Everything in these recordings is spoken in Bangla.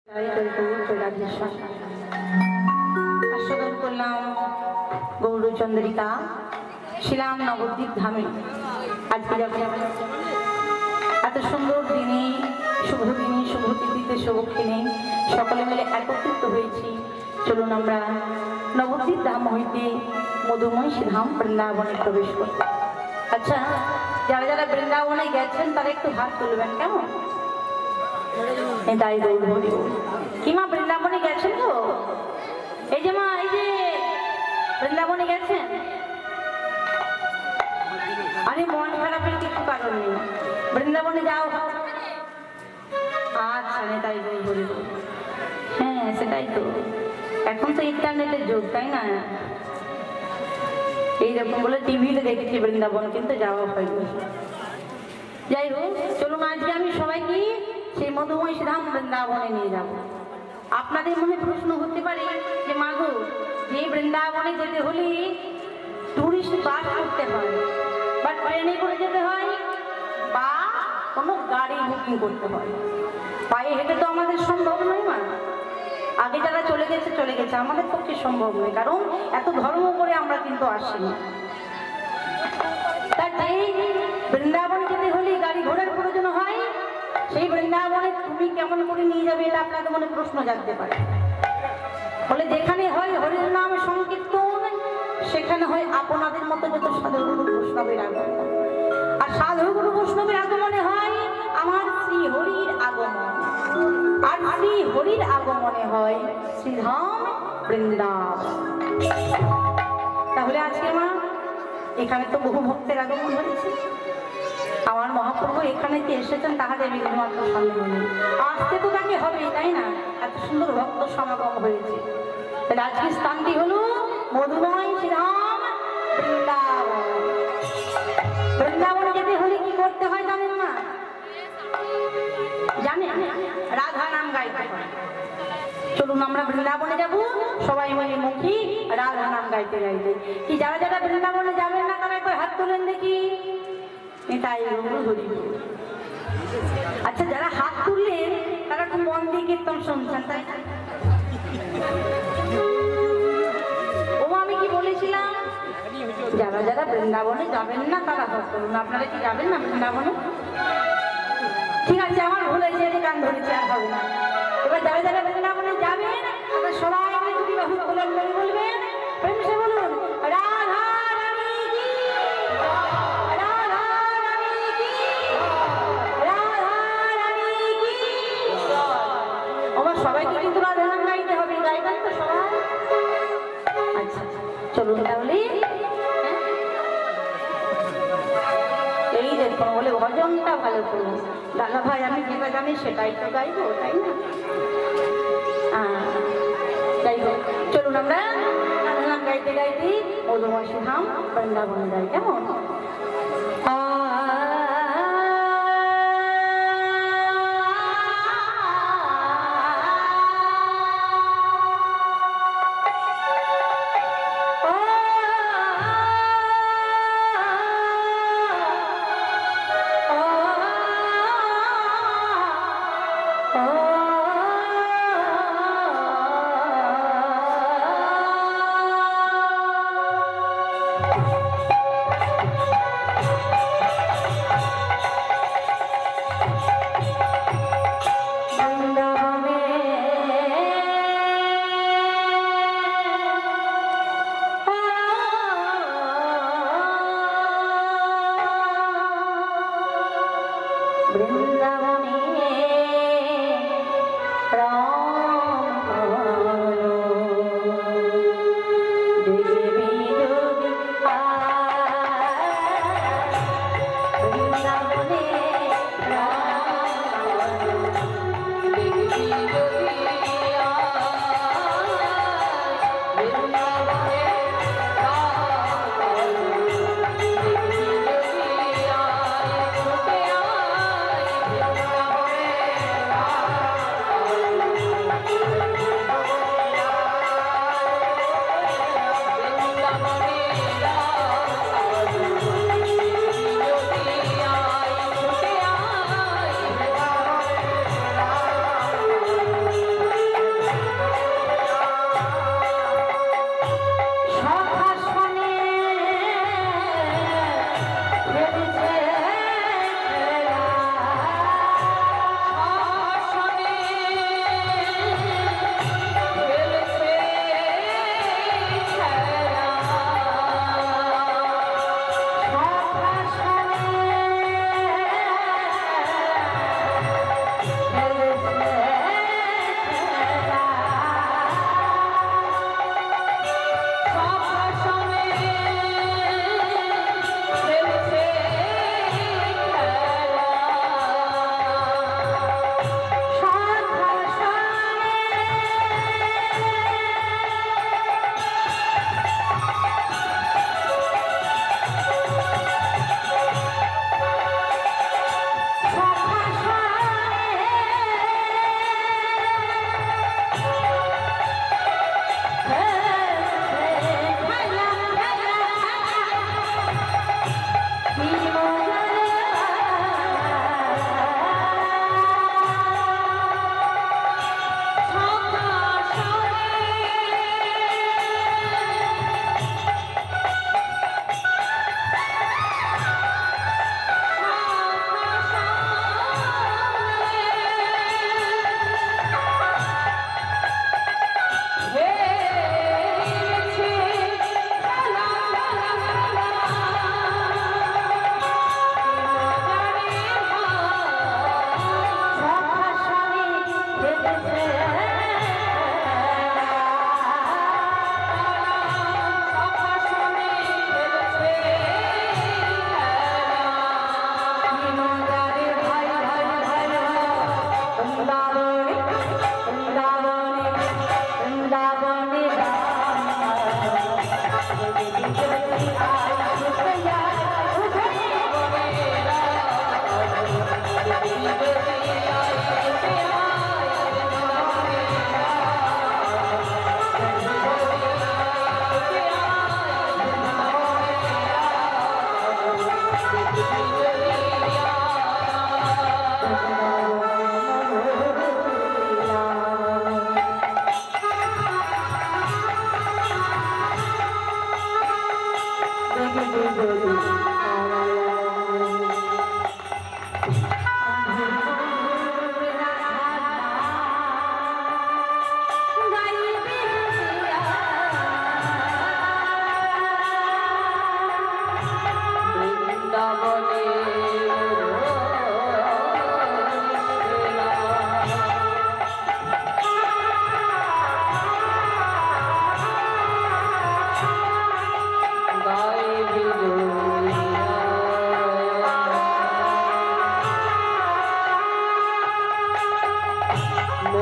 আস্বাদন করলাম গৌরচন্দ্রিকা ছিলাম নবদ্বীপ ধামে। আজকে যখন এত সুন্দর দিনে, শুভ দিনে, শুভ তিথিতে, শুভক্ষণে সকলে মিলে একত্রিত হয়েছি। চলুন আমরা নবদ্বীপ ধাম হইতে মধুময় শ্রীধাম বৃন্দাবনে প্রবেশ করব। আচ্ছা, যারা যারা বৃন্দাবনে গেছেন তারা একটু হাত তুলবেন, কেমন? তাই গৌরী কি মা বৃন্দাবনে গেছেন তো? এই যে মা, এই যে বৃন্দাবনে গেছেন? আরে মন খারাপের কিছু কারণ নেই, বৃন্দাবনে যাও। আচ্ছা, তাই গৌরী। হ্যাঁ, সেটাই তো, এখন তো ইন্টারনেটের যুগ, তাই না? এইরকম বলে টিভিতে দেখেছি বৃন্দাবন, কিন্তু যাওয়া হয়নি। যাই হোক, চলুন আজকে আমি সবাইকে সেই মধুময় শ্রীধাম বৃন্দাবনে নিয়ে যাব। আপনাদের মনে প্রশ্ন হতে পারে যে মাগো, যে বৃন্দাবনে যেতে হলে টুরিস্ট বাস করতে হয়, বা ট্রেনে করে যেতে হয়, বা কোনো গাড়ি বুকিং করতে হয়, পায়ে হেঁটে তো আমাদের সম্ভব নয় মা। আগে যারা চলে গেছে, আমাদের পক্ষে সম্ভব নয়, কারণ এত ধর্ম করে আমরা কিন্তু আসিনি। তার যেই বৃন্দাবনে যেতে হলে গাড়ি ঘোড়ার প্রয়োজন হয়, সেই বৃন্দাবনে তুমি কেমন করে নিয়ে যাবে, এটা আপনাদের মনে প্রশ্ন জাগতে পারে। বলে যেখানে হয় হরির নাম সংকীর্তন, সেখানে হয় আপনাদের মতো যত সাধুগুরু বৈষ্ণবের আগমন। আর সাধুগুরু বৈষ্ণবের আগমনে হয় আমার শ্রী হরির আগমন, আর শ্রী হরির আগমনে হয় শ্রীধাম বৃন্দাবন। তাহলে আজকে মা এখানে তো বহু ভক্তের আগমন হয়েছে। আমার মহাপ্রভু এখানে যে এসেছেন তাহাদের বিঘ্নমাত্র সন্দেহ নেই, আসতে তো তাকে হবেই, তাই না? এত সুন্দর ভক্ত সমাগম হয়েছে। আজকের স্থানটি হলো মধুময় শ্রীধাম বৃন্দাবন। বৃন্দাবনে যেতে হলে কি করতে হয় জানেন না? জানেন? রাধা নাম গাইতে হয়। চলুন আমরা বৃন্দাবনে যাব, সবাই মিলে মুখী রাধা নাম গাইতে গাইতে। কি যারা যারা বৃন্দাবনে যাবেন না তারা একবার হাত তোলেন দেখি। তাই আচ্ছা, যারা হাত তুললেন তারা খুব মন দিয়ে কীর্তন শুনছেন, তাই? ও আমি কি বলেছিলাম? যারা যারা বৃন্দাবনে যাবেন না তারা হাত তুলুন। আপনারা কি যাবেন না বৃন্দাবনে? ঠিক আছে, আমার ভুল হয়েছে, যে গান ধরেছি, আর হবে না। এবার যারা যারা বৃন্দাবনে যাবেন তারা সবাই মিলে দুটি বাহু খোলন করে বলবেন, প্রেমসে বলুন রাধা রানী কি, রাধা রানী কি, রাধা রানী কি। আমার সবাইকে কিন্তু রাধা নাম গাইতে হবে, গাইবেন তো সবাই? আচ্ছা, চলুন তাহলে। এই দেখুন, বলে ভজনটা ভালো করুন। দাদা ভাই, আমি যেটা জানি সেটাই তো গাইবো, তাই না? যাই হোক, চলুন আমরা নাম গাইতে গাইতে মধুময় শ্রীধাম বৃন্দাবনে যাই, কেমন?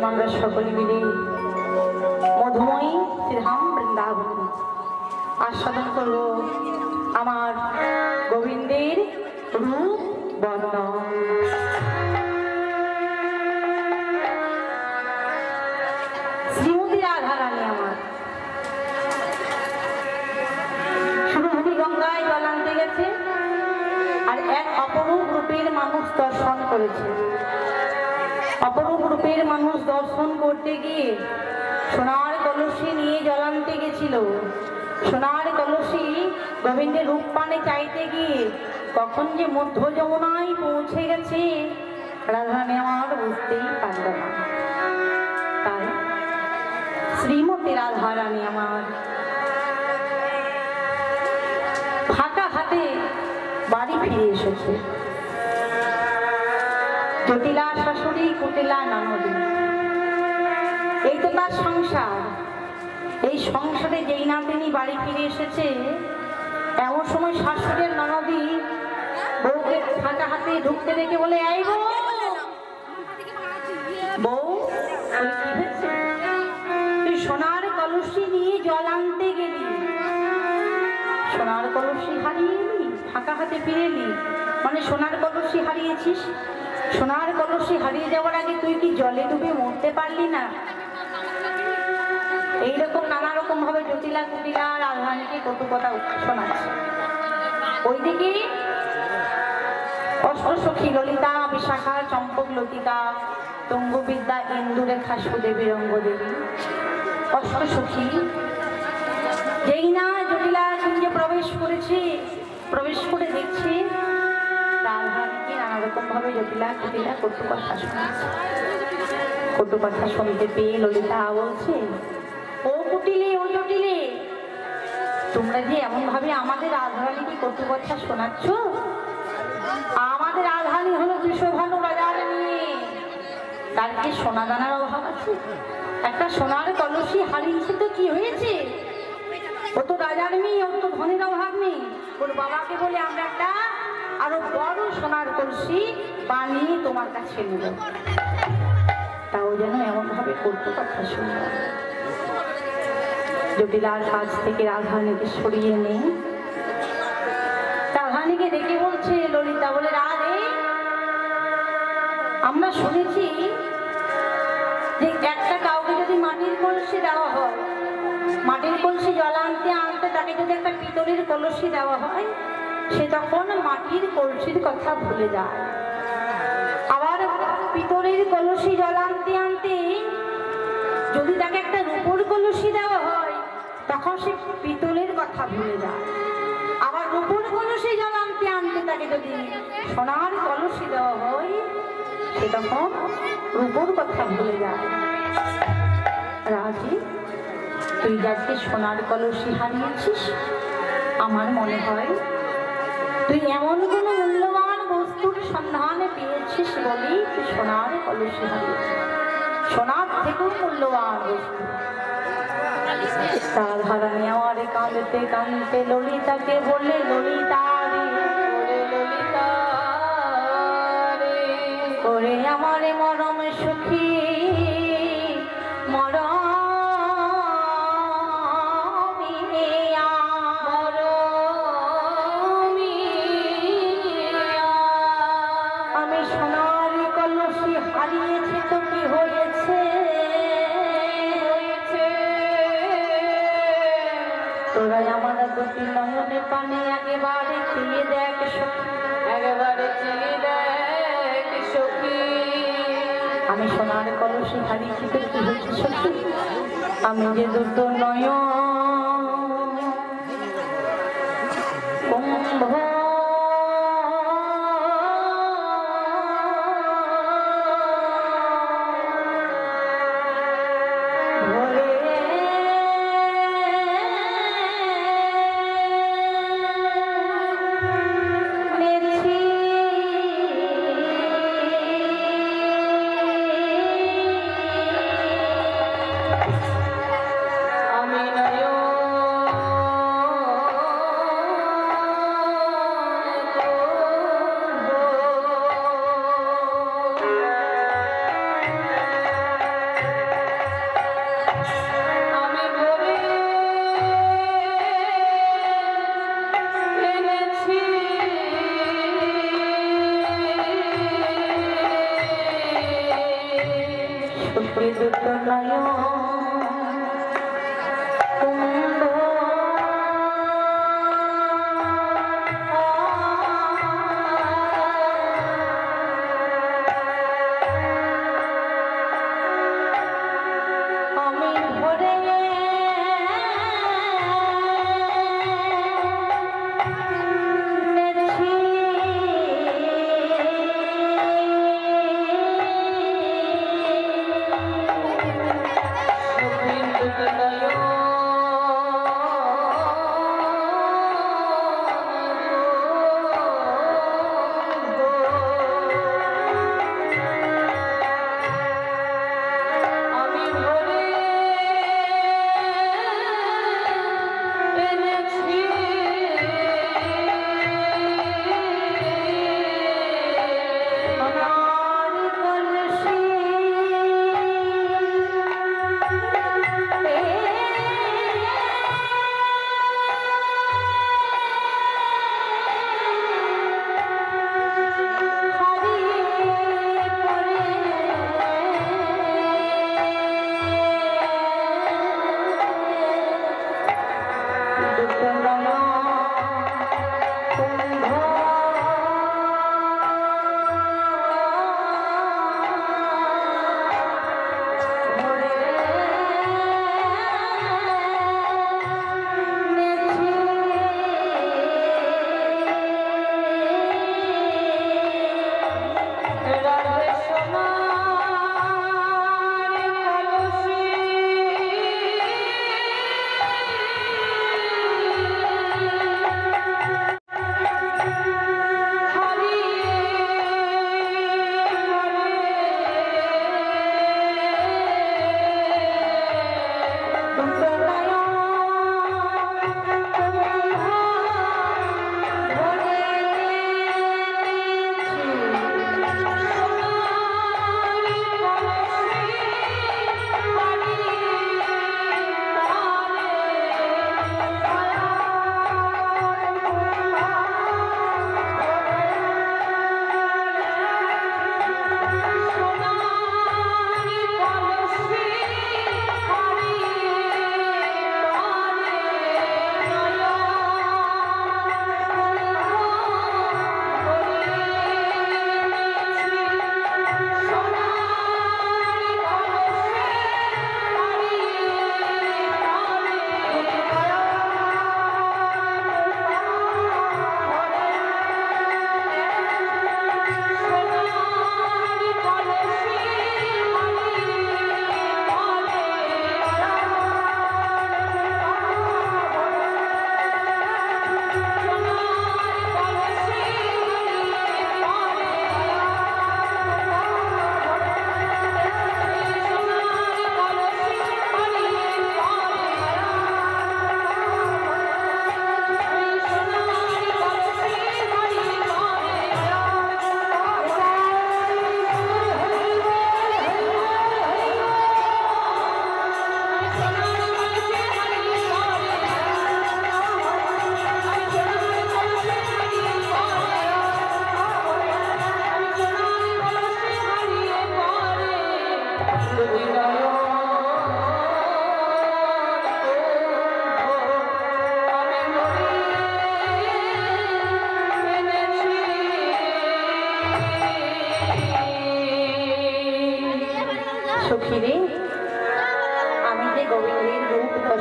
এসেছিলাম আমরা সকলে মিলে মধুময়ী শ্রীধাম বৃন্দাবন আস্বাদন করব আমার গোবিন্দের রূপ বর্ণন। শ্রীমতী রাধারানী আমার শুধু গঙ্গায় জল আনতে গেছে আর এক অপরূপ রূপের মানুষ দর্শন করেছে। অপরূপ রূপের মানুষ দর্শন করতে গিয়ে সোনার কলসি নিয়ে জল আনতে গেছিল। সোনার কলসি গোবিন্দের রূপ পানে চাইতে গিয়ে কখন যে মধ্য যমুনায় পৌঁছে গেছে রাধারানী আমার বুঝতেই পারল না। তাই শ্রীমতী রাধারানী আমার ফাঁকা হাতে বাড়ি ফিরে এসেছে। জটিলা শাশুড়ি, কুটিলা ননদী, এই তো তার সংসার। এই সংসারে যেই না তিনি বাড়ি ফিরে এসেছে এমন সময় শাশুড়ির ননদী বউকে ফাঁকা হাতে ঢুকতে দেখে বলে, এই বউ, বউ তুই সোনার কলসি নিয়ে জল আনতে গেলি, সোনার কলসি হারিয়ে এলি, ফাঁকা হাতে ফিরে এলি, মানে সোনার কলসি হারিয়েছিস। সোনার কলসি হারিয়ে যাওয়ার আগে তুই কি জলে ডুবে মরতে পারলি না? এইরকম নানা রকম ভাবে জটিলা কুটিলা রাধারানীকে কটু কথা শোনাচ্ছে। ওইদিকে অষ্টসখী ললিতা, বিশাখা, চম্পক, লতিকা, তঙ্গবিদ্যা, ইন্দুরেখা, সুদেবী, রঙ্গদেবী, অষ্টসখী যেই না জটিলা কুঞ্জে প্রবেশ করেছে, প্রবেশ করে দেখছে রাধারানীকে নানা রকম ভাবে জটিলা কুটিলা কটু কথা শোনাচ্ছে। কটু কথা শুনতে পেয়ে ললিতা বলছে, ও কুটিলে, ও জটিলে, তোমরা যে এমন ভাবে আমাদের রাধারানীকে কটু কথা শোনাচ্ছ, আমাদের রাধারানী হলো কৃষ্ণভানু বাজার নিয়ে, তার কি সোনা দানার অভাব আছে? একটা সোনার কলসি হারিয়েছে তো কি হয়েছে? ও তো রাজার মেয়ে, ওর তো ধনের অভাব নেই। ওর বাবাকে বলে আমরা একটা আরো বড় সোনার কলসি বানিয়ে তোমার কাছে নেব, তাও যেন এমন ভাবে কটু কথা শুনল। জটিলার কাছ থেকে রাধারানীকে সরিয়ে নেই, রাধারানীকে দেখে বলছে ললিতা, বলে রাধে, আমরা শুনেছি যে একটা কাউকে যদি মাটির কলসি দেওয়া হয়, মাটির কলসি জল আনতে আনতে তাকে যদি একটা পিতলের কলসি দেওয়া হয়, সে তখন মাটির কলসির কথা ভুলে যায়। আবার পিতলের কলসি জল আনতে আনতে যদি তাকে একটা রূপোর কলসি দেওয়া হয়, তখন সে পিতলের কথা ভুলে যায়। আবার রূপোর কলসি জল আনতে আনতে তাকে যদি সোনার কলসি দেওয়া হয়, সে তখন রূপোর কথা ভুলে যায়। রাজি, তুই যাকে সোনার কলসি হারিয়েছিস, আমার মনে হয় তুই এমন কোন মূল্যবান বস্তুর সন্ধানে পেয়েছিস বলেই তুই সোনার কলসি হারিয়েছিস। সোনার থেকেও মূল্যবান বস্তু। রাধারানী আমার কাঁদতে কাঁদতে ললিতাকে বলে, ললিতা রে, ললিতা রে, করে আমার মরম সুখী, আমি সোনার কলসি হারিয়েছি তো কি হয়েছে, তোরা আমার দুটি নয়নের পানে একেবারে চেয়ে দেখ সখী, একেবারে চেয়ে দেখ সখী, আমি সোনার কলসি হারিয়েছি তো কি হয়েছে সখী, আমি যে দুটো নয়ন কুম্ভ আমি নয়ন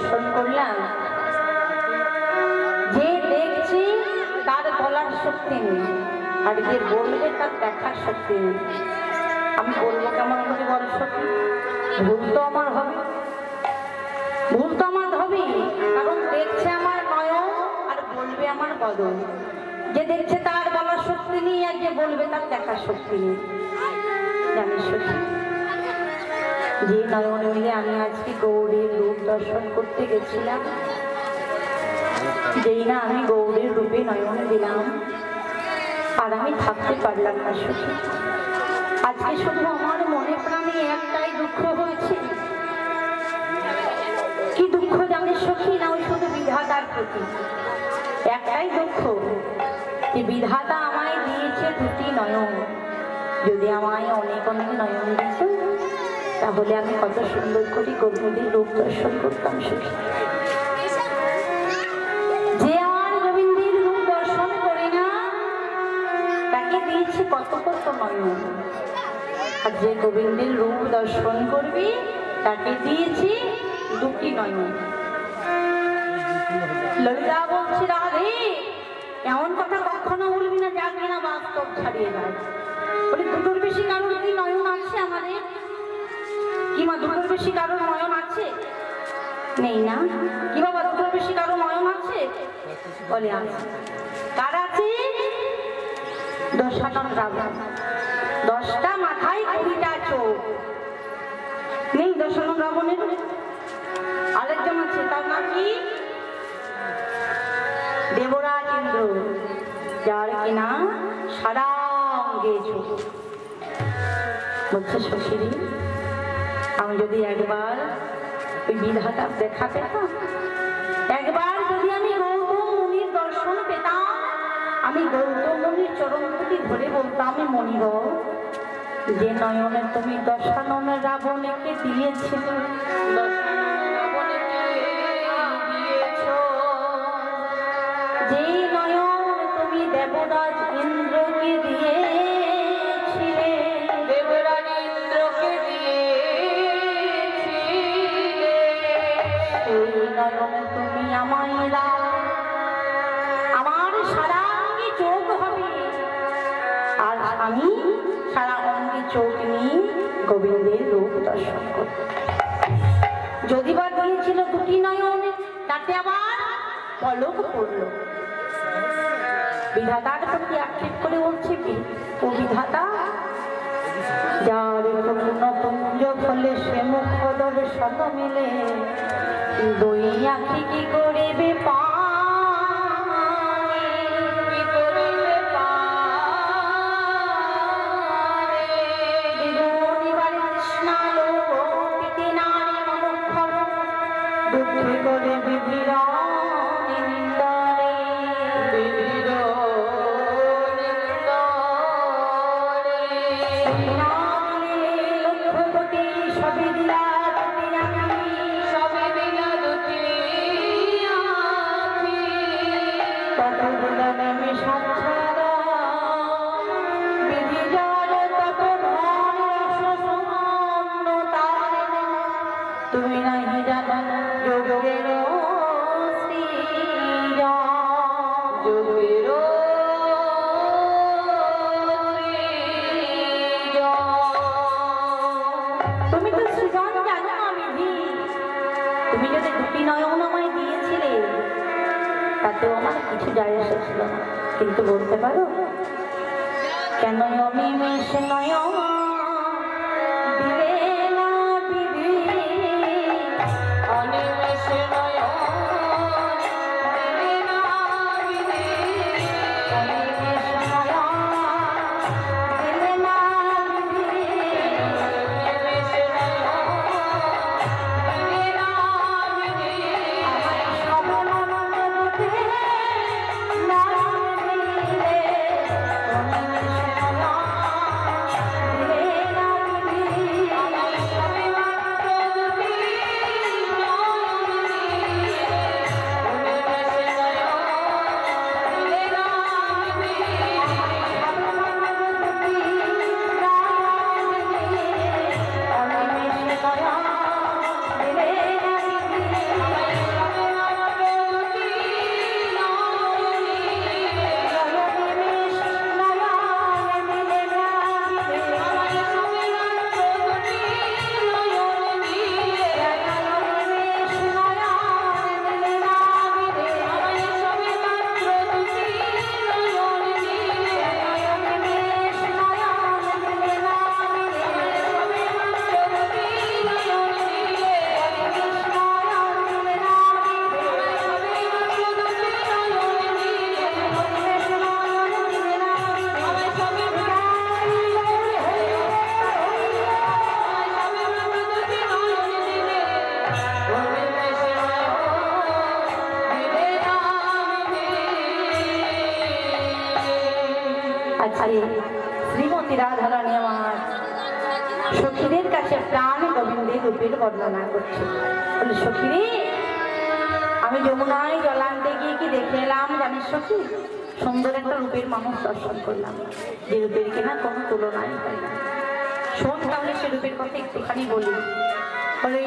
দর্শন করলাম, যে দেখছি তার বলার শক্তি নেই, আর যে বলবে তার দেখার শক্তি নেই। আমি বলবো কেমন করে বল সত্যি? ভুল তো আমার হবে, ভুল তো আমার হবে, কারণ দেখছে আমার নয়ন আর বলবে আমার বদন। যে দেখছে তার বলার শক্তি নেই, আর যে বলবে তার দেখার শক্তি নেই। জানিস সত্যি, যে নয়ন মিলে আমি আজকে গৌরীর রূপ দর্শন করতে গেছিলাম, যেই না আমি গৌরীর রূপে নয়নে দিলাম, আর আমি থাকতে পারলাম না সখী। আজকে শুধু আমার মনে প্রাণে একটাই দুঃখ হয়েছে। কি দুঃখ জানিস সখী? না ওই শুধু বিধাতার প্রতি একটাই দুঃখ, যে বিধাতা আমায় দিয়েছে দুটি নয়ন। যদি আমায় অনেক অনেক নয়ন দিত, তাহলে আমি কত সুন্দর করে গোবিন্দের রূপ দর্শন করতাম সখী। যে আমার গোবিন্দের রূপ দর্শন করে না, তাকে দিয়েছে কত কত নয়ন, আর যে গোবিন্দের রূপ দর্শন করবি তাকে দিয়েছি দুটি নয়ন। ললিতা বলছি, রাধে এমন কথা কখনো বলবি না যা কিনা বাস্তব ছাড়িয়ে যায়। বলি দুটোর বেশি কারোর কি নয়ন আছে আমাদের? কি মা, দুটোর বেশি কারোর নয়ন আছে? নেই না? কি বাবা, দুটোর বেশি কারো নয়ন আছে? বলে আছে। কার আছে? 10টা রাবণ, 10টা মাথায় 20টা চোখ। নেই 10 রাবণের? আরেকজন আছে, তার নাম কি? দেবরাজ ইন্দ্র, যার কিনা সারা অঙ্গে চোখ। বলছে শশীরি, আমি যদি একবার ওই বিধাতার দেখা পেতাম, একবার যদি আমি গৌতম মুনির দর্শন পেতাম, আমি গৌতম মুনির চরণ দুটি ধরে বলতাম, মনিব, যে নয়নে তুমি 10 রাবণকে দিয়েছিল, 10 রাবণকে দিয়েছ, যে নয়ন তুমি দেবরাজ ইন্দ্রকে দিয়েছিলে, দেবরাজ ইন্দ্রকে দিয়েছিলে, সেই নয়নে তুমি আমায় দাও, আমার সারা অঙ্গে চোখ হবে, আর আমি সারা অঙ্গে চোখ নিয়ে গোবিন্দের রূপ দর্শন করব। যদি বা দিয়েছিল দুটি নয়ন, তাতে আবার পলক পড়ল। বিধাতার প্রতি আক্ষেপ করে বলছে কি, ও বিধাতা, যার তুঞ্জ ফলে সে মুখ দর্শন মিলে, দুই আখি কি করিবে পানে, কি করিবে পানে, বিগুণিবার কৃষ্ণালো পিতে নারী মনুক্ষ, দুঃখে করে বিবির নিন্দনে, বিবির নিন্দনে, লক্ষ কোটি সবে দিলা দুটি আখি, সবে দিলা দুটি আখি, তত দিলাম আমি সাচ্ছাদা, বিধি যার তত ধন রস তার, তুমি নাহি জানো যোগের তুমি তো সৃজন জানো আমি বিধি। তুমি যদি দুটি নয়ন আমায় দিয়েছিলে, তাতেও আমার কিছু যায় এসেছিল না, কিন্তু বলতে পারো কেন আমি মেষ নয়ন দিলে না বিধি, অনিমেষ নয়ন দিলে না বিধি, অনিমেষ নয়ন দিলে না বিধি, অনিমেষ নয়ন দিলে না বিধি, আমার সবনন দুটি নয়ন দিলে, অনিমেষ নয়ন দিলে আরে শ্রীমতী রাধারানী আমার সখীদের কাছে প্রাণ গোবিন্দের রূপের বর্ণনা করছে। বলে সখীরে, আমি যমুনায় জলান্তে গিয়ে কি দেখে এলাম জানিস সখী? সুন্দর একটা রূপের মানুষ দর্শন করলাম, যে রূপের কিনা কোনো তুলনায় হয় না। শোন তাহলে সে রূপের কথা একটুখানি বলি। বলে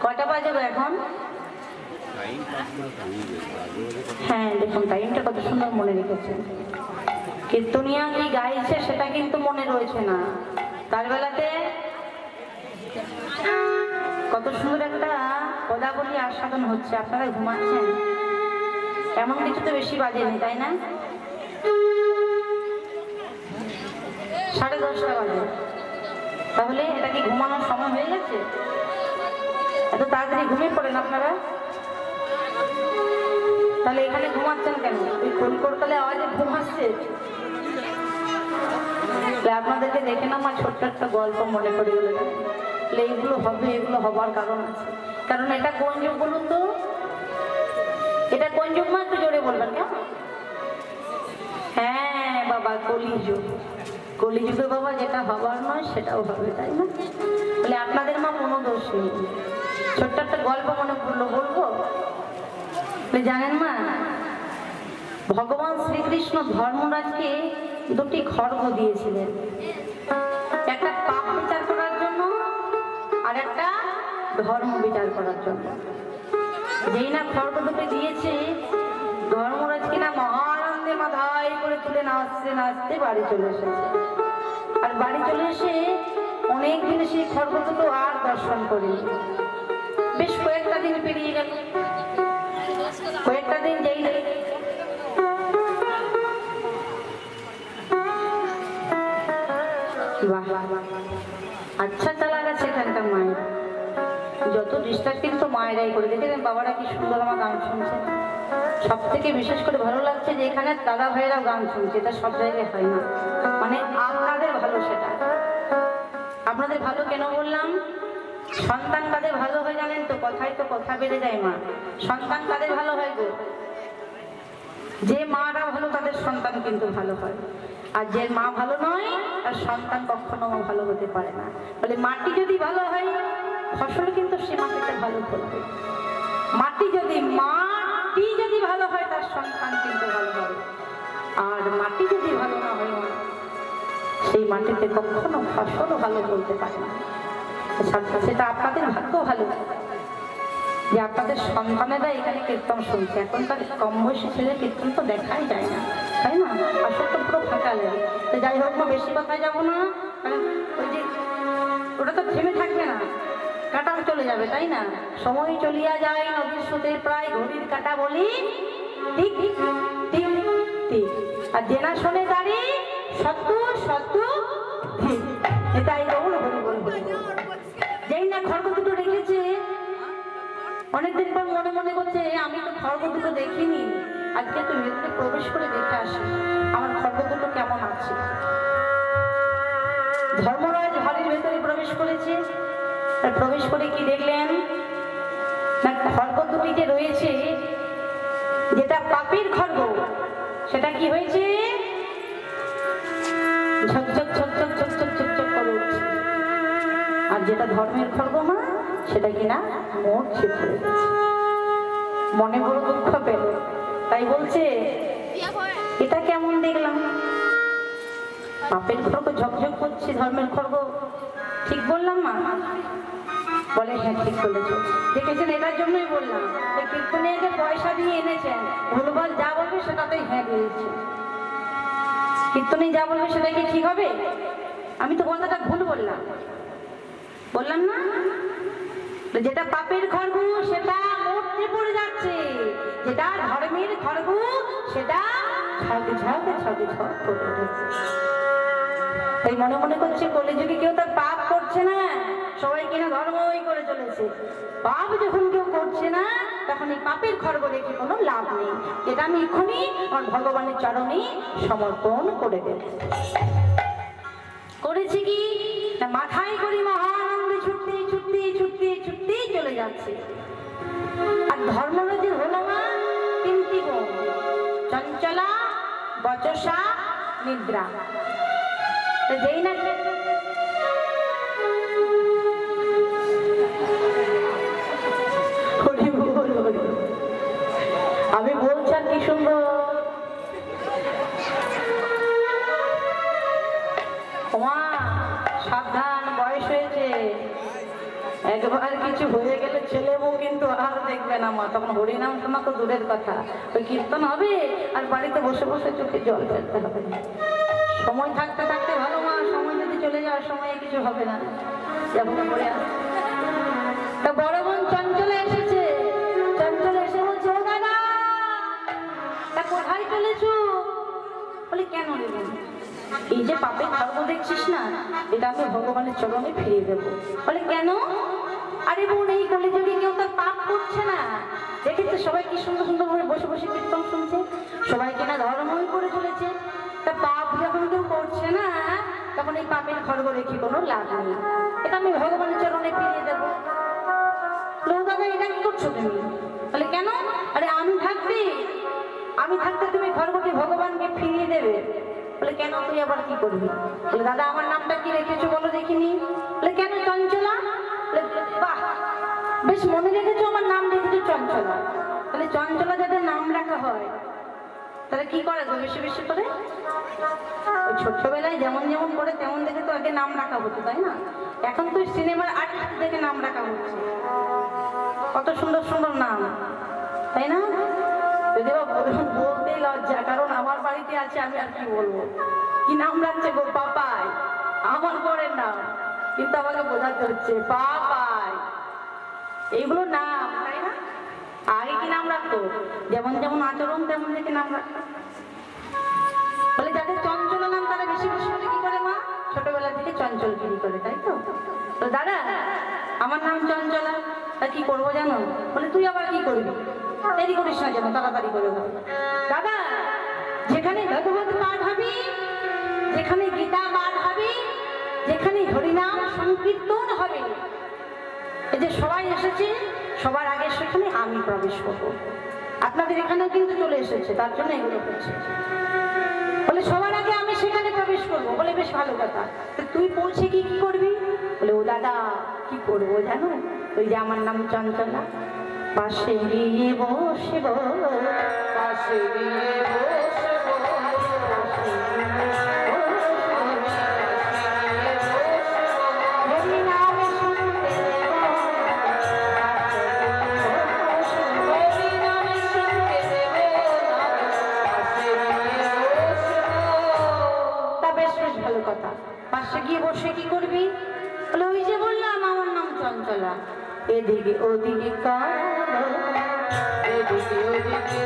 কটা বাজে এখন? হ্যাঁ দেখুন টাইমটা কত সুন্দর মনে রেখেছে। কীর্তনিয়া কি গাইছে সেটা কিন্তু মনে রয়েছে না, তার বেলাতে কত সুন্দর একটা পদাবলী আস্বাদন হচ্ছে। আপনারা ঘুমাচ্ছেন, এমন কিছু তো বেশি বাজেনি তাই না? 10:30 বাজে, তাহলে এটা কি ঘুমানোর সময় হয়ে গেছে? এত তাড়াতাড়ি ঘুমিয়ে পড়েন আপনারা, তাহলে এখানে ঘুমাচ্ছেন কেন? ওই কলকরতলে আওয়াজে ঘুম আসছে। আপনাদেরকে দেখে না আমার ছোট্ট একটা গল্প মনে পড়ে গেল। এইগুলো হবে, এগুলো হবার কারণ আছে। কারণ এটা কোন যুগ বলুন তো? এটা কোন যুগ মা? একটু জোরে বলবেন কেন? হ্যাঁ বাবা, কলিযুগ, কলিযুগে বাবা যেটা হবার নয় সেটাও হবে, তাই না? বলে আপনাদের মা কোনো দোষ নেই। ছোট্ট একটা গল্প মনে পড়লো, বলবো? জানেন মা, ভগবান শ্রীকৃষ্ণ ধর্মরাজকে দুটি খড়গ দিয়েছিলেন, একটা পাপ বিচার করার জন্য আর একটা ধর্ম বিচার করার জন্য। যেই না খড়গ দুটি দিয়েছে, ধর্মরাজ কিনা মহানন্দে মাথায় করে তুলে নাচতে নাচতে বাড়ি চলে এসেছে। আর বাড়ি চলে এসে অনেক দিন সেই খড়গ দুটো আর দর্শন করি। বেশ কয়েকটা দিন পেরিয়ে গেল। কয়েকটা দিন যেই আচ্ছা চালা গেছে এখানকার মায়ের, যত ডিস্ট্রাক্টিং তো মায়েরাই করে। দেখেছেন বাবারা কি সুন্দর আমার গান শুনছে। সব থেকে বিশেষ করে ভালো লাগছে যে এখানে দাদা ভাইয়েরাও গান শুনছে, এটা সব জায়গায় হয় না। মানে আপনাদের ভালো, সেটা আপনাদের ভালো কেন বললাম? সন্তান কাদের ভালো হয় জানেন তো? কথাই তো কথা বেড়ে যায় মা। সন্তান কাদের ভালো হয় গো? যে মারা ভালো তাদের সন্তান কিন্তু ভালো হয়, আর যে মা ভালো নয় তার সন্তান কখনো ভালো হতে পারে না। বলে মাটি যদি ভালো হয় ফসল কিন্তু সে মাটিতে ভালো ফলবে। মাটি যদি ভালো হয় তার সন্তান কিন্তু ভালো হবে। আর মাটি যদি ভালো না হয় সেই মাটিতে কখনো ফসলও ভালো বলতে পারে না। সেটা আপনাদের ভাগ্য ভালো যে আপনাদের সন্তানেরা এখানে কীর্তন শুনছে। এখনকার কম বয়সী ছেলে কীর্তন তো দেখাই যায় না, তাই না? আসল তো পুরো ফাঁকা লাগে। তো যাই হোক, বেশি কথায় যাবো না, কারণ ওই যে ওটা তো থেমে থাকবে না, কাটা চলে যাবে, তাই না? সময় চলিয়া যায় নদীর স্রোতে প্রায়, ঘড়ির কাটা বলি ঠিক ঠিক ঠিক ঠিক। আর জেনা শোনে দাঁড়ি সত্য সত্য ঠিক, এটাই বল হরি বল বল। যেই না খড়গ দুটো রেখেছে, অনেকদিন পর মনে মনে করছে আমি তো খড়গ দুটো দেখিনি, আজকে একটু ভেতরে প্রবেশ করে দেখে আসি আমার খড়গ দুটো কেমন আছে। ধর্মরাজ ঘরের ভেতরে প্রবেশ করেছে। প্রবেশ করে কি দেখলেন না, খড়গ দুটি যে রয়েছে, যেটা পাপের খড়গ সেটা কি হয়েছে? ঝকঝক ঝকঝক ঝকঝক ঝকঝক করে উঠছে। আর যেটা ধর্মের খড়গ মা, সেটা কিনা মরছে পড়ে গেছে। মনে বড় দুঃখ পেল, তাই বলছে এটা কেমন দেখলাম? পাপের খড়গ ঝকঝক করছে, ধর্মের খড়গ ঠিক বললাম মা? বলে হ্যাঁ ঠিক বলেছ। দেখেছেন, এটার জন্যই বললাম কীর্তনে যে পয়সা দিয়ে এনেছেন, ভুলভাল যা বলবে সেটাতেই হ্যাঁ দিয়েছে। কীর্তনে যা বলবে সেটা কি ঠিক হবে? আমি তো কথাটা ভুল বললাম, বললাম না? যেটা পাপের খড়গ সেটা মরতে পড়ে যাচ্ছে, যেটা ধর্মের খড়গ সেটা ঝাঁকে ঝাঁকে ঝাঁকে ঝড় করে উঠেছে। তাই মনে মনে করছে কলিযুগে কেউ তার পাপ করছে না, সবাই কিনা ধর্মই করে চলেছে। পাপ যখন কেউ করছে না, তখন এই পাপের খড়গ রেখে কোনো লাভ নেই। এটা আমি এক্ষুনি আমার ভগবানের চরণে সমর্পণ করে দেব। করেছি কি না, মাথায় করি মহানন্দে ছুটতে ছুটতে ছুটতে ছুটতে চলে যাচ্ছে। আর ধর্মরাজের হলো না তিনটি গুণ: চঞ্চলা, বচসা, নিদ্রা। যেই না আমি বলছি কি সুন্দর সাবধান, বয়স হয়েছে, একবার কিছু হয়ে গেলে ছেলে বউ কিন্তু আর দেখবে না মা। তখন হরিনাম শোনা তো দূরের কথা, ওই কীর্তন হবে আর বাড়িতে বসে বসে চোখে জল ফেলতে হবে। সময় থাকতে থাকতে ভালো মা, সময় যদি চলে যাওয়ার সময় কিছু হবে না। যেমন বলে তা বড় বোন চঞ্চলে এসেছে, চঞ্চলে এসে বলছে ও দাদা তা কোথায় চলেছো? বলি কেন রে বোন? এই যে পাপের খড়গ দেখছিস না, এটা আমি ভগবানের চরণে ফিরিয়ে দেবো। বলে কেন? আরে বোন, এই কলিযুগে কেউ তার পাপ করছে না, দেখেছে সবাই কি সুন্দর সুন্দর ভাবে বসে বসে কীর্তন শুনছে, সবাই কিনা ধর্মই করে চলেছে। তা পাপ যখন কেউ করছে না, তখন এই পাপের খড়গ রেখে কোনো লাভ নেই, এটা আমি ভগবানের চরণে ফিরিয়ে দেবো। দাদা এটা কি করছো তুমি? বলে কেন? আরে আমি থাকতে খড়গটি ভগবানকে ফিরিয়ে দেবে। বলে কেন, তুই আবার কি করবি? বলে দাদা আমার নামটা কি রেখেছো বলো দেখিনি। বলে কেন, চঞ্চলা। বাহ, বেশ মনে রেখেছো, আমার নাম রেখেছো চঞ্চলা। তাহলে চঞ্চলা যাদের নাম রাখা হয় তাহলে কি করে গো বেশি বেশি করে? ওই ছোট্টবেলায় যেমন যেমন করে তেমন দেখে তো আগে নাম রাখা হতো, তাই না? এখন তো সিনেমার আর্টিস্ট দেখে নাম রাখা হচ্ছে, কত সুন্দর সুন্দর নাম, তাই না? যদি বলতেই লজ্জা, কারণ আমার বাড়িতে আছে, আমি আর কি বলবো। কি নাম রাখছে গো? পাপাই, আমার পরের নাম, কিন্তু আমাকে বোঝাতে হচ্ছে পাপাই। এইগুলো নাম, তাই না? আগে কি নাম রাখতো? যেমন যেমন আচরণ তেমন দেখে নাম রাখতো। বলে যাদের চঞ্চল নাম তারা বেশি বেশি করে কি করে মা? ছোটবেলা থেকে চঞ্চলগিরি করে, তাই তো? দাদা আমার নাম চঞ্চলা, তা কি করবো জানো? বলে তুই আবার কি করবি? দেরি করিস না যেন, তাড়াতাড়ি করে বল। দাদা যেখানে ভগবত পাঠ হবে, যেখানে গীতা পাঠ হবে, যেখানে হরিনাম সংকীর্তন হবে, এই যে সবাই এসেছে, সবার আগে সেখানে আমি প্রবেশ করব। আপনাদের এখানেও কিন্তু চলে এসেছে, তার জন্য এগুলো করছে। বলে সবার আগে আমি সেখানে প্রবেশ করবো। বলে বেশ ভালো কথা, তুই পৌঁছে কি কি করবি? বলে ও দাদা কি করবো জানো? ওই যে আমার নাম চঞ্চলা, পাশে গিয়ে বসব, পাশে গিয়ে বসব, কথা। পাশে গিয়ে বসে কি করবি? বলে ওই যে বললাম আমার নাম চঞ্চলা, এদিকে ওদিকে এদিকে ওদিকে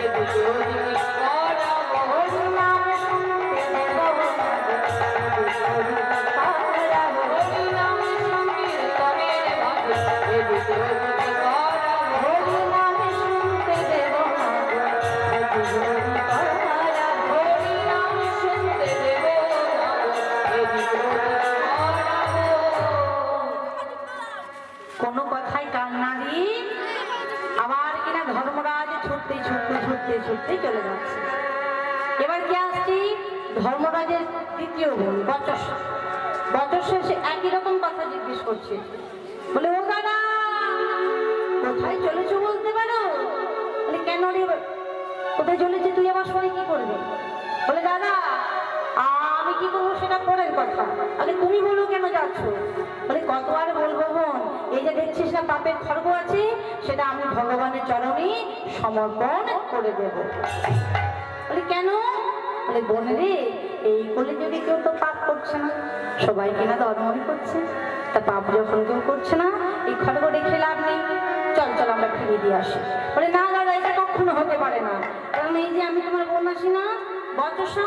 এদিকে ওদিকে কোনো কথাই কান না দিয়ে আবার কিনা ধর্মরাজ ছুটতে ছুটতে ছুটতে ছুটতে চলে যাচ্ছে। এবার কি আসছি? ধর্মরাজের দ্বিতীয় বোন বচসা। বচসা সে একই রকম কথা জিজ্ঞেস করছে। বলে ও দাদা কোথায় চলেছো বলতে পারো? বলে কেন রে, কোথায় চলেছে? তুই আমার সঙ্গে কি করবে? বলে দাদা আমি কি করবো সেটা পরের কথা, আগে তুমি বলো কেন যাচ্ছ? বলে কত আর বলবো বোন, এই যে দেখছিস না পাপের খড়গ আছে, সেটা আমি ভগবানের চরণে সমর্পণ করে দেব। বলে কেন? বলে বোন রে, এই কোলে যদি কেউ তো পাপ করছে না, সবাই কিনা ধর্মই করছে, তা পাপ যখন কেউ করছে না, এই খড়গ রেখে লাভ নেই, চল চল আমরা ফিরিয়ে দিয়ে আসি। বলে না দাদা এটা কখনো হতে পারে না, কারণ এই যে আমি তোমার বোন আছি না বচসা,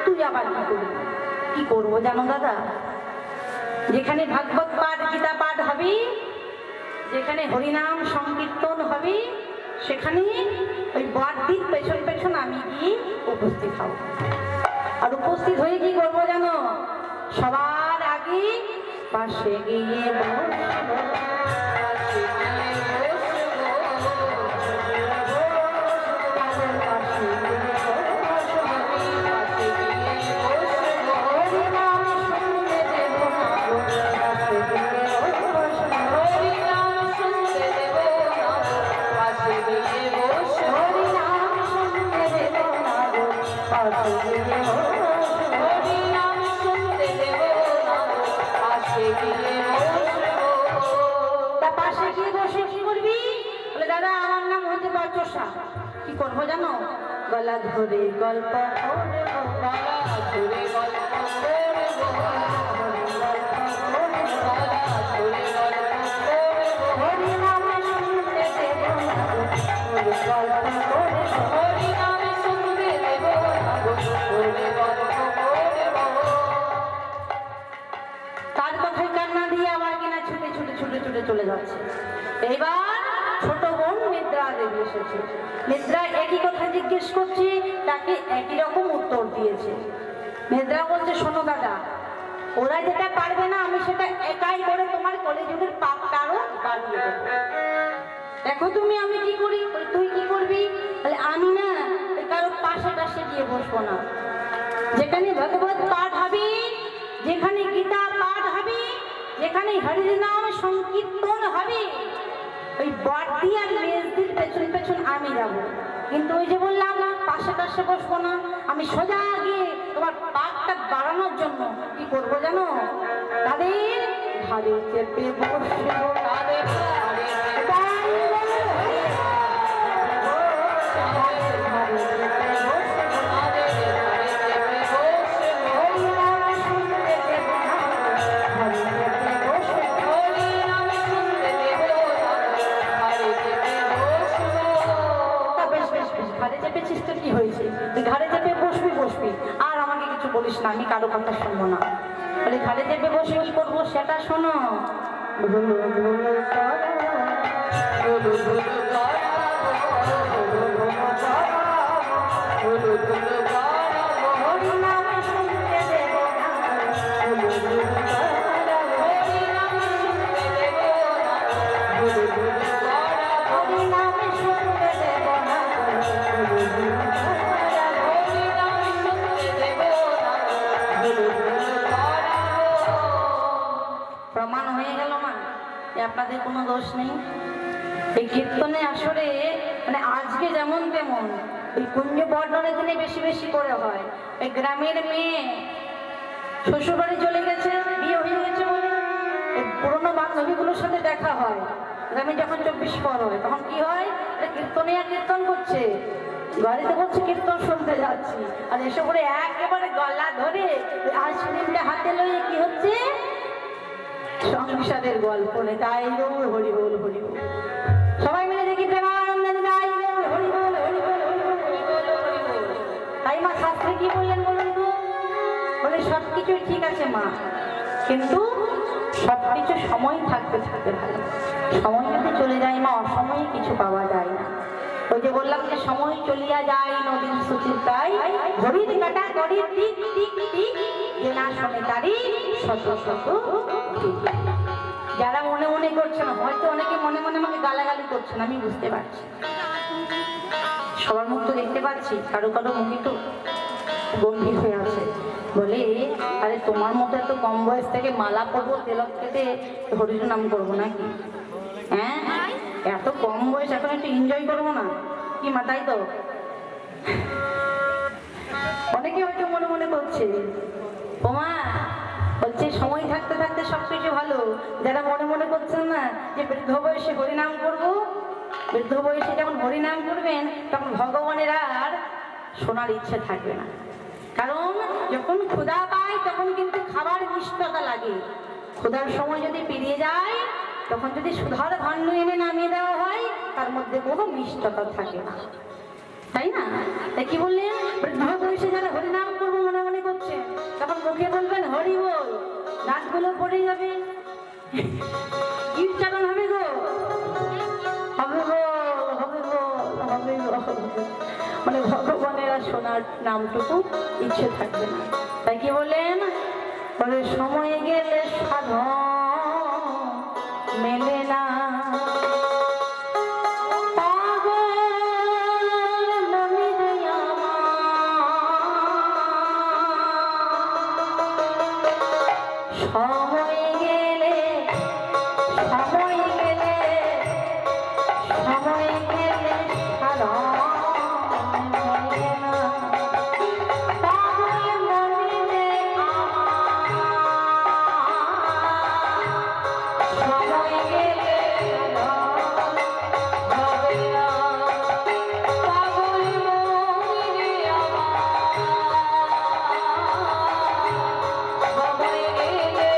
তুই আবার কি করবি? কি করবো জানো দাদা? যেখানে ভাগবত পাঠ গীতা পাঠ হবে, যেখানে হরিনাম সংকীর্তন হবে, সেখানে ওই বড়দিন পেছন পেছন আমি গিয়ে উপস্থিত হব। আর উপস্থিত হয়ে কি করবো জানো? সবার আগে পাশে গিয়ে বসবো, কি করবো জানো? গলা ধরে গল্প তার কথায় কান্না দিয়ে আবার কিনা ছুটে ছুটে ছুটে ছুটে চলে যাচ্ছে। এবার ছোট বোন নিদ্রা দেবী এসেছে। নিদ্রা একই কথা জিজ্ঞেস করছে, তাকে একই রকম উত্তর দিয়েছে। নিদ্রা বলছে শোনো দাদা, ওরা যেটা পারবে না আমি সেটা একাই করে তোমার কলিযুগের পাপটা আরো বাড়িয়ে দেবো। দেখো দেখো তুমি আমি কি করি। তুই কি করবি? তাহলে আমি না কারো পাশে পাশে গিয়ে বসবো না। যেখানে ভগবত পাঠ হবে, যেখানে গীতা পাঠ হবে, যেখানে হরিনাম সংকীর্তন হবে, ওই বড়দি আর মেজদির পেছন পেছন আমি যাব। কিন্তু ওই যে বললাম না পাশে পাশে বসবো না, আমি সোজা গিয়ে তোমার পাঠটা বাড়ানোর জন্য কি করবো জানো? তাদের ঘাড়ে চেপে বসবো, তাদের ঘাড়ে চেপে বসবি বসবি, আর আমাকে কিছু বলিস না, আমি কারো কথা শুনবো না। বলে ঘাড়ে চেপে বসে কি করবো সেটা শোনো। প্রমাণ হয়ে গেল না আপনাদের কোনো দোষ নেই। এই কীর্তনে আসরে মানে আজকে যেমন তেমন ওই কুঞ্জ বর্ণনের দিনে বেশি বেশি করে হয়। ওই গ্রামের মেয়ে শ্বশুরবাড়ি চলে গেছে, বিয়ে হয়ে গেছে বলে এই পুরনো বান্ধবীগুলোর সাথে দেখা হয়। গ্রামে যখন 24 পর হয় তখন কি হয়, কীর্তনে আর কীর্তন করছে, গাড়িতে বলছে কীর্তন শুনতে যাচ্ছি, আর এসে করে একেবারে গলা ধরে আইসক্রিমটা হাতে লইয়ে কি হচ্ছে সংসারের গল্প নেই। তাই গৌর হরি বল হরি বল, সবাই মিলে দেখি প্রেমানন্দ গাই গৌর হরি বল হরি বল হরি বল হরি বল হরি বল। তাই মা শাস্ত্রে কি বললেন বলুন তো? বলে সবকিছু ঠিক আছে মা, কিন্তু সবকিছু সময় থাকতে থাকতে ভালো। সময় যদি চলে যায় মা, অসময়ে কিছু পাওয়া যায় না। ওই যে বললাম যে সময় চলিয়া যায় নদীর সুচিন্তায়, ঘড়ির কাটা ঘড়ি টিক টিক টিক, যে না শোনে তারই শত শত ঠিক। যারা মনে মনে করছে না, হয়তো অনেকে মনে মনে আমাকে গালাগালি করছেন, আমি বুঝতে পারছি, সবার মুখ তো দেখতে পাচ্ছি, কারো কারো মুখে তো গম্ভীর হয়ে আছে। বলে আরে তোমার মতো এত কম বয়স থেকে মালা পরবো, তেলক খেতে হরির নাম করবো নাকি? হ্যাঁ, এত কম বয়স, এখন একটু এনজয় করবো না কি মা? তাই তো অনেকে হয়তো মনে মনে করছে। ও মা বলছে সময় থাকতে থাকতে সবকিছু ভালো। যারা মনে মনে করছেন না যে বৃদ্ধ বয়সে হরিনাম করবো, বৃদ্ধ বয়সে যখন হরিনাম করবেন তখন ভগবানের আর শোনার ইচ্ছে থাকবে না। কারণ যখন ক্ষুধা পায় তখন কিন্তু খাবার মিষ্টতা লাগে। ক্ষুধার সময় যদি পেরিয়ে যায় তখন যদি সুধার ভাণ্ড এনে নামিয়ে দেওয়া হয় তার মধ্যে কোনো মিষ্টতা থাকে না, তাই না? তাই কি বললেন, বৃদ্ধ বয়সে যারা হরিনাম করবো মনে মনে করছেন তখন মুখে বলবেন হরি বল, রাতগুলো পড়ে যাবে, কি উচ্চারণ হবে গো? হবে বল হবে বল হবে বল, মানে ভগবানের আর শোনার নামটুকু ইচ্ছে থাকবে না। তাই কি বললেন, বলে সময় গেলে সাধন মেলে না, সময় গেলে সময় গেলে সময় গেলে সাধন মেলে না, পাগল মনে সময় গেলে হবে না, পাগল মনে সময় গেলে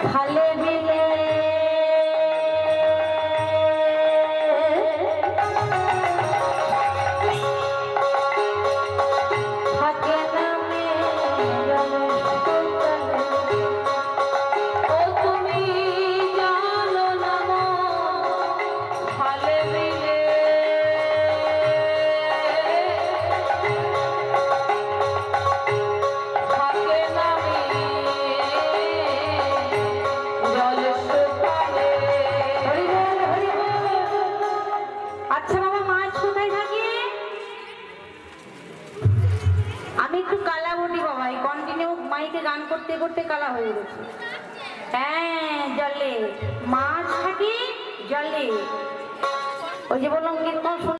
খালে বিলে থাকে নামে ও তুমি জানো না খালে বিলে থাকে নামে আচ্ছা বাবা মাছ কোথায় থাকে? আমি একটু কালা বটি বাবা, এই কন্টিনিউ মাইকে গান করতে করতে কালা হয়ে গেছে। হ্যাঁ জলে মাছ থাকে, জলে। ওই যে বললাম কীর্তন